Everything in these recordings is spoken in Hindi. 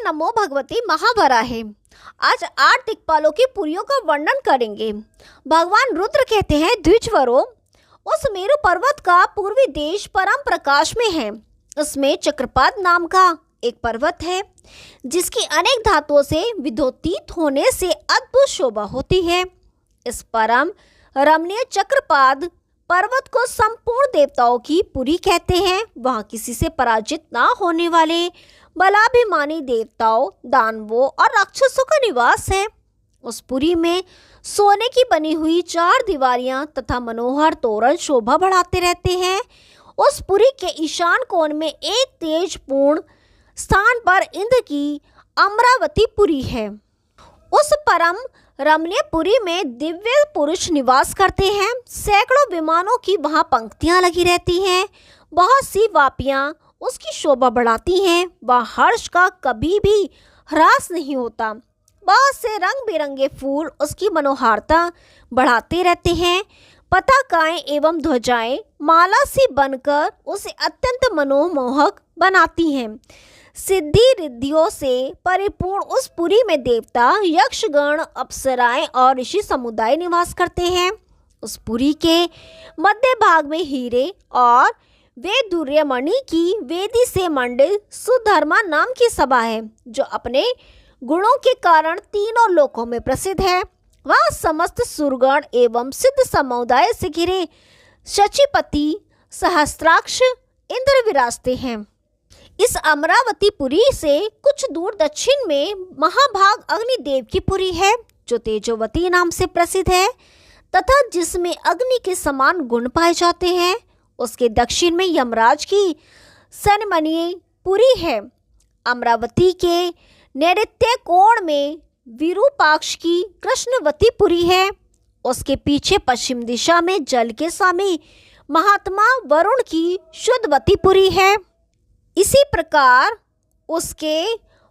नमो भगवते महावराहे। आज 8 दिक्पालों की पुरियों का वर्णन करेंगे। भगवान रुद्र कहते हैं, द्विजवरों, उस मेरु पर्वत का पूर्वी देश परम प्रकाश में है। उसमें चक्रपात नाम का एक पर्वत है, जिसकी अनेक धातुओं से विद्योतीत होने से अद्भुत शोभा होती है। इस परम रमणीय चक्रपात पर्वत को संपूर्ण देवताओं की पुरी कहते हैं। वहाँ किसी से पराजित ना होने वाले बलाभिमानी देवताओं, दानवों और राक्षसों का निवास है। उस पुरी में सोने की बनी हुई 4 दीवारियां तथा मनोहर तोरण शोभा बढ़ाते रहते हैं। उस पुरी के ईशान कोण में एक तेजपूर्ण स्थान पर इंद्र की अमरावती पुरी है। उस परम रमणीय पुरी में दिव्य पुरुष निवास करते हैं। सैकड़ों विमानों की वहां पंक्तियां लगी रहती हैं। बहुत सी वापियां उसकी शोभा बढ़ाती हैं। वह हर्ष का कभी भी ह्रास नहीं होता। बहुत से रंग बिरंगे फूल उसकी मनोहारिता बढ़ाते रहते हैं। पताकाएं एवं ध्वजाएं माला सी बनकर उसे अत्यंत मनोमोहक बनाती हैं। सिद्धि रिद्धियों से परिपूर्ण उस पुरी में देवता, यक्षगण, अप्सराएं और ऋषि समुदाय निवास करते हैं। उस पुरी के मध्य भाग में हीरे और वैदुर्यमणि की वेदी से मंडित सुधर्मा नाम की सभा है, जो अपने गुणों के कारण तीनों लोकों में प्रसिद्ध है। वहाँ समस्त सुरगण एवं सिद्ध समुदाय से घिरे शचीपति सहस्त्राक्ष इंद्र विराजते हैं। इस अमरावती पुरी से कुछ दूर दक्षिण में महाभाग अग्निदेव की पुरी है, जो तेजोवती नाम से प्रसिद्ध है तथा जिसमें अग्नि के समान गुण पाए जाते हैं। उसके दक्षिण में यमराज की सनमनीय पुरी है। अमरावती के नैऋत्य कोण में विरूपाक्ष की कृष्णवती पुरी है। उसके पीछे पश्चिम दिशा में जल के स्वामी महात्मा वरुण की शुद्धवती पुरी है। इसी प्रकार उसके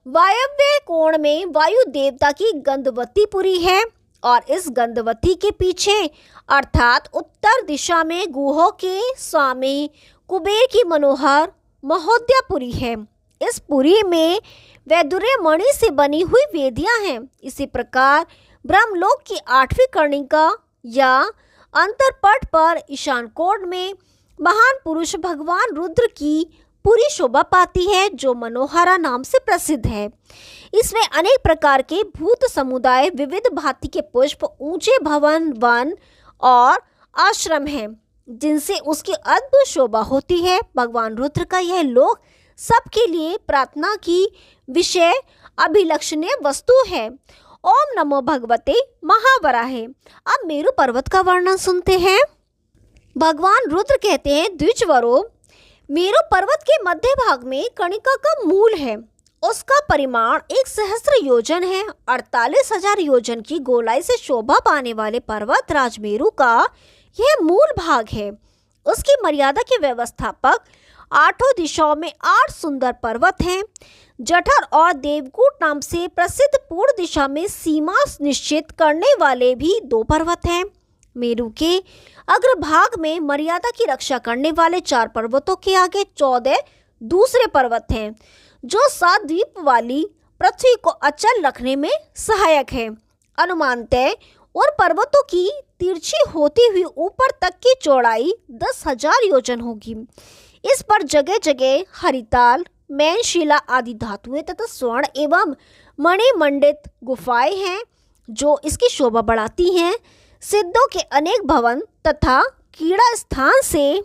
वायव्य कोण में वायु देवता की गंधवती पुरी है और इस गंधवती के पीछे अर्थात उत्तर दिशा में गुहों के स्वामी कुबेर की मनोहर महोदयापुरी है। इस पुरी में वैदुर्यमणि से बनी हुई वेदियां हैं। इसी प्रकार ब्रह्मलोक की 8वीं कर्णिका या अंतरपट पर ईशान कोण में महान पुरुष भगवान रुद्र की पूरी शोभा पाती है, जो मनोहरा नाम से प्रसिद्ध है। इसमें अनेक प्रकार के भूत समुदाय, विविध भांति के पुष्प, ऊंचे भवन, वन और आश्रम हैं, जिनसे उसकी अद्भुत शोभा होती है। भगवान रुद्र का यह लोक सबके लिए प्रार्थना की विषय अभिलक्षणीय वस्तु है। ओम नमो भगवते महावराहे। अब मेरु पर्वत का वर्णन सुनते हैं। भगवान रुद्र कहते हैं, द्विजवरों, मेरु पर्वत के मध्य भाग में कणिका का मूल है। उसका परिमाण 1 सहस्त्र योजन है। 48,000 योजन की गोलाई से शोभा पाने वाले पर्वत राज मेरु का यह मूल भाग है। उसकी मर्यादा के व्यवस्थापक 8 दिशाओं में 8 सुंदर पर्वत हैं। जठर और देवकूट नाम से प्रसिद्ध पूर्व दिशा में सीमा निश्चित करने वाले भी 2 पर्वत हैं। मेरु के अग्रभाग में मर्यादा की रक्षा करने वाले 4 पर्वतों के आगे 14 दूसरे पर्वत हैं, जो 7 द्वीप वाली पृथ्वी को अचल रखने में सहायक है। अनुमानतः उन पर्वतों की तिरछी होती हुई ऊपर तक की चौड़ाई 10,000 योजन होगी। इस पर जगह जगह हरिताल, मैनशिला आदि धातुएं तथा स्वर्ण एवं मणिमंडित गुफाएं हैं, जो इसकी शोभा बढ़ाती हैं। सिद्धों के अनेक भवन तथा क्रीड़ा स्थान से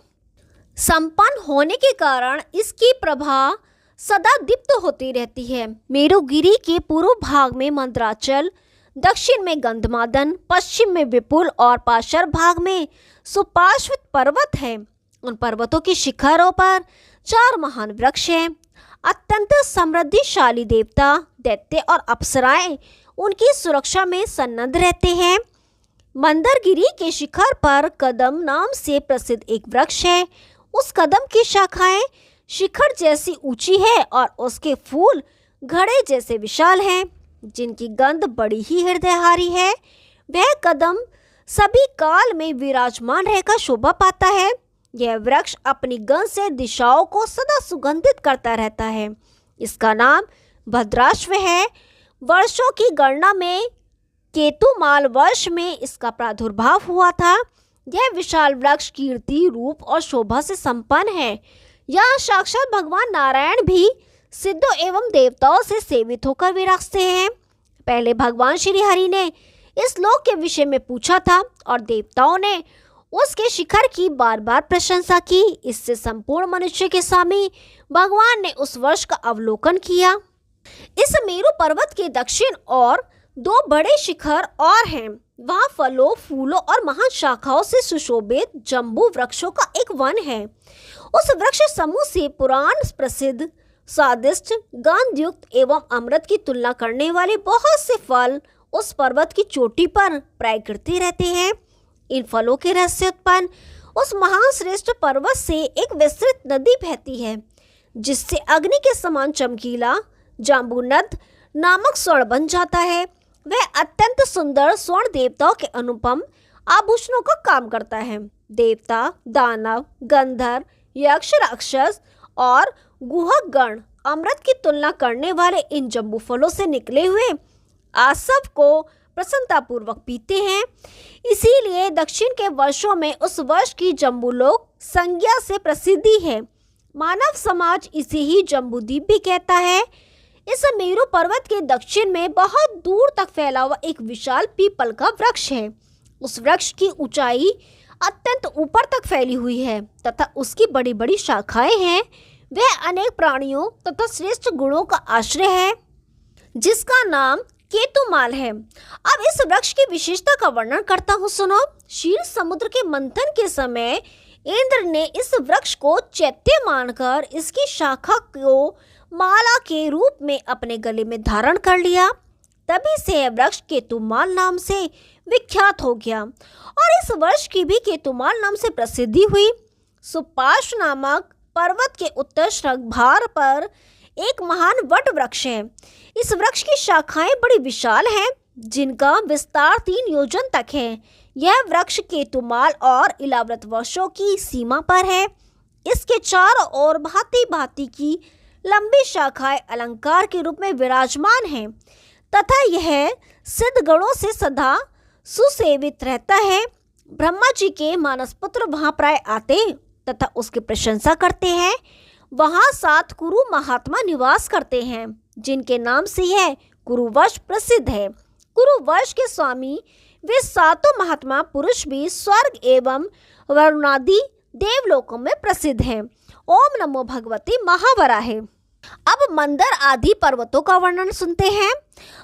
संपन्न होने के कारण इसकी प्रभा सदा दीप्त होती रहती है। मेरुगिरी के पूर्व भाग में मंदराचल, दक्षिण में गंधमादन, पश्चिम में विपुल और पार्श्व भाग में सुपार्श्वित पर्वत है। उन पर्वतों के शिखरों पर 4 महान वृक्ष हैं। अत्यंत समृद्धिशाली देवता, दैत्य और अप्सराएं उनकी सुरक्षा में सन्नद्ध रहते हैं। मंदरगिरी के शिखर पर कदम नाम से प्रसिद्ध एक वृक्ष है। उस कदम की शाखाएं शिखर जैसी ऊंची है और उसके फूल घड़े जैसे विशाल हैं, जिनकी गंध बड़ी ही हृदयहारी है। वह कदम सभी काल में विराजमान रहकर शोभा पाता है। यह वृक्ष अपनी गंध से दिशाओं को सदा सुगंधित करता रहता है। इसका नाम भद्राश्व है। वर्षों की गणना में केतुमाल वर्ष में इसका प्रादुर्भाव हुआ था। यह विशाल वृक्ष कीर्ति, रूप और शोभा से संपन्न है। यहाँ साक्षात भगवान नारायण भी सिद्धों एवं देवताओं से सेवित होकर विराजते हैं। पहले भगवान श्री हरि ने इस लोक के विषय में पूछा था और देवताओं ने उसके शिखर की बार बार प्रशंसा की। इससे संपूर्ण मनुष्य के स्वामी भगवान ने उस वर्ष का अवलोकन किया। इस मेरु पर्वत के दक्षिण और 2 बड़े शिखर और हैं। वहाँ फलों, फूलों और महान शाखाओं से सुशोभित जम्बू वृक्षों का एक वन है। उस वृक्ष समूह से पुराण प्रसिद्ध, स्वादिष्ट, गंधयुक्त एवं अमृत की तुलना करने वाले बहुत से फल उस पर्वत की चोटी पर प्राय करते रहते हैं। इन फलों के रस से उत्पन्न उस महान श्रेष्ठ पर्वत से एक विस्तृत नदी बहती है, जिससे अग्नि के समान चमकीला जाम्बूनद नामक स्वर्ण बन जाता है। वह अत्यंत सुंदर स्वर्ण देवताओं के अनुपम आभूषणों का काम करता है। देवता, दानव, गंधर्व, यक्ष, राक्षस और गुहक गण अमृत की तुलना करने वाले इन जम्बू फलों से निकले हुए आसव को प्रसन्नतापूर्वक पीते हैं। इसीलिए दक्षिण के वर्षों में उस वर्ष की जम्बूलोक संज्ञा से प्रसिद्धि है। मानव समाज इसे ही जम्बूद्वीप भी कहता है। इस मेरु पर्वत के दक्षिण में बहुत दूर तक फैला हुआ एक विशाल पीपल का वृक्ष है। उस वृक्ष की ऊंचाई अत्यंत ऊपर तक फैली हुई है तथा उसकी बड़ी बड़ी शाखाएं हैं। वह अनेक प्राणियों तथा श्रेष्ठ गुणों का आश्रय है, जिसका नाम केतुमाल है। अब इस वृक्ष की विशेषता का वर्णन करता हूँ, सुनो। क्षीर समुद्र के मंथन के समय इंद्र ने इस वृक्ष को चैत्य मानकर इसकी शाखा को माला के रूप में अपने गले में धारण कर लिया। तभी से यह वृक्ष केतुमाल नाम से विख्यात हो गया और इस वर्ष की भी केतुमाल नाम से प्रसिद्धि हुई। सुपार्श्व नामक पर्वत के उत्तर शृंग भार पर एक महान वट वृक्ष है। इस वृक्ष की शाखाएं बड़ी विशाल हैं, जिनका विस्तार 3 योजन तक है। यह वृक्ष केतुमाल और इलाव्रत वर्षों की सीमा पर है। इसके चारों ओर भांति भांति की लंबी शाखाएं अलंकार के रूप में विराजमान हैं तथा यह सिद्ध गणों से सदा सुसेवित रहता है। ब्रह्मा जी के मानसपुत्र वहां प्राय आते तथा उसकी प्रशंसा करते हैं। वहां 7 कुरु महात्मा निवास करते हैं, जिनके नाम से यह कुरुवंश प्रसिद्ध है। कुरुवंश के स्वामी वे 7 महात्मा पुरुष भी स्वर्ग एवं वरुणादि देवलोकों में प्रसिद्ध हैं। ओम नमो भगवती महावराहे। अब मंदर आदि पर्वतों का वर्णन सुनते हैं।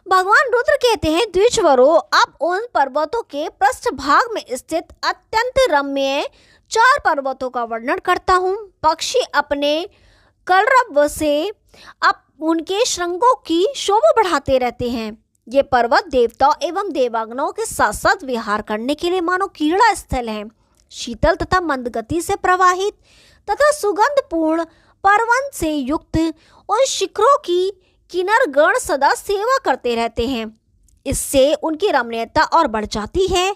भगवान रुद्र कहते हैं, द्विजवरो, अब उन पर्वतों के पृष्ठभाग में स्थित अत्यंत रम्य 4 पर्वतों का वर्णन करता हूँ। पक्षी अपने कलरव से अब उनके श्रृंगों की शोभा बढ़ाते रहते हैं। ये पर्वत देवताओं एवं देवांगनाओं के साथ साथ विहार करने के लिए मानो क्रीड़ा स्थल है। शीतल तथा मंद गति से प्रवाहित तथा सुगंधपूर्ण पर्वन से युक्त उन शिखरों की किन्नर गण सदा सेवा करते रहते हैं। इससे उनकी रमणीयता और बढ़ जाती है।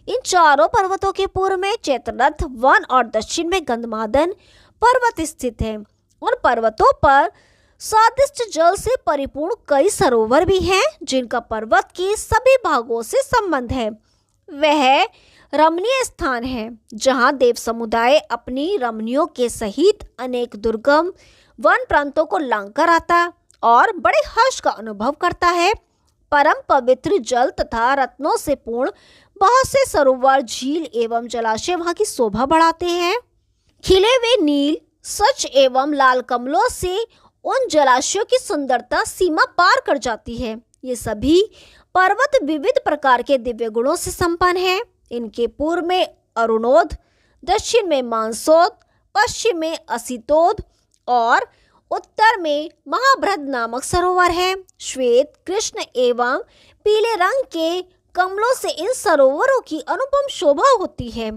इन चारों पर्वतों के पूर्व में चैत्ररथ वन और दक्षिण में गंधमादन पर्वत स्थित है। उन पर्वतों पर स्वादिष्ट जल से परिपूर्ण कई सरोवर भी हैं, जिनका पर्वत के सभी भागों से संबंध है। वह रमणीय स्थान है जहां देव समुदाय अपनी रमणियों के सहित अनेक दुर्गम वन प्रांतों को लांघकर आता और बड़े हर्ष का अनुभव करता है। परम पवित्र जल तथा रत्नों से पूर्ण बहुत से सरोवर, झील एवं जलाशय वहां की शोभा बढ़ाते हैं। खिले हुए नील, स्वच्छ एवं लाल कमलों से उन जलाशयों की सुंदरता सीमा पार कर जाती है। ये सभी पर्वत विविध प्रकार के दिव्य गुणों से संपन्न है। इनके पूर्व में अरुणोद, दक्षिण में मानसोद, पश्चिम में असितोद और उत्तर में महाभृद नामक सरोवर है। श्वेत, कृष्ण एवं पीले रंग के कमलों से इन सरोवरों की अनुपम शोभा होती है।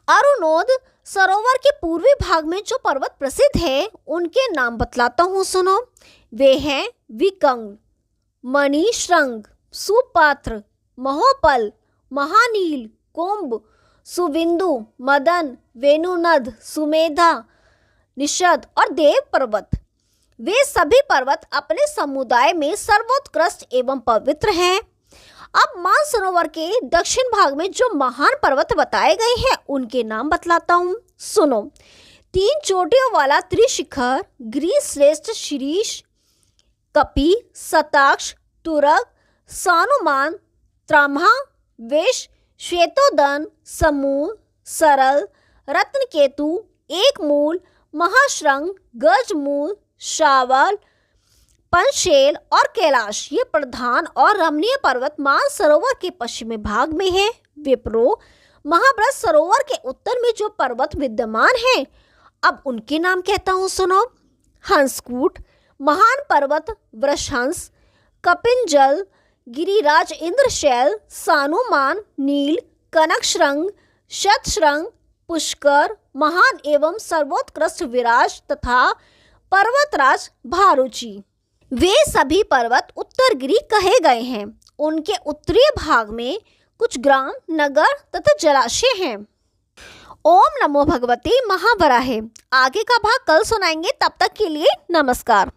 अरुणोद सरोवर के पूर्वी भाग में जो पर्वत प्रसिद्ध है, उनके नाम बतलाता हूँ, सुनो। वे हैं विकंग, मणिश्रृंग, सुपात्र, महोपल, महानील, कुंभ, सुविंदु, मदन, वेणुनद, सुमेधा, निषद और देव पर्वत। वे सभी पर्वत अपने समुदाय में सर्वोत्कृष्ट एवं पवित्र हैं। अब मानसरोवर के दक्षिण भाग में जो महान पर्वत बताए गए हैं उनके नाम बतलाता हूँ, सुनो। 3 चोटियों वाला त्रिशिखर, गिरिश्रेष्ठ शीर्ष, कपि, शताक्ष, तुरग, सानुमान, त्राम्हा, वेश, श्वेतोदन, समूल, सरल, रत्नकेतु, एक मूल, महाश्रृंग, गजमूल, शावल, पंचशेल और कैलाश ये प्रधान और रमणीय पर्वत मानसरोवर के पश्चिमी भाग में है। विप्रो, महाबृहत सरोवर के उत्तर में जो पर्वत विद्यमान है, अब उनके नाम कहता हूँ, सुनो। हंसकूट, महान पर्वत वृषहंस, कपिंजल, गिरिराज इंद्रशैल, सानुमान, नील, कनकश्रृंग, शतश्रृंग, पुष्कर, महान एवं सर्वोत्कृष्ट विराज तथा पर्वतराज भारुचि। वे सभी पर्वत उत्तरगिरि कहे गए हैं। उनके उत्तरीय भाग में कुछ ग्राम, नगर तथा जलाशय हैं। ओम नमो भगवते महावराहे। आगे का भाग कल सुनाएंगे, तब तक के लिए नमस्कार।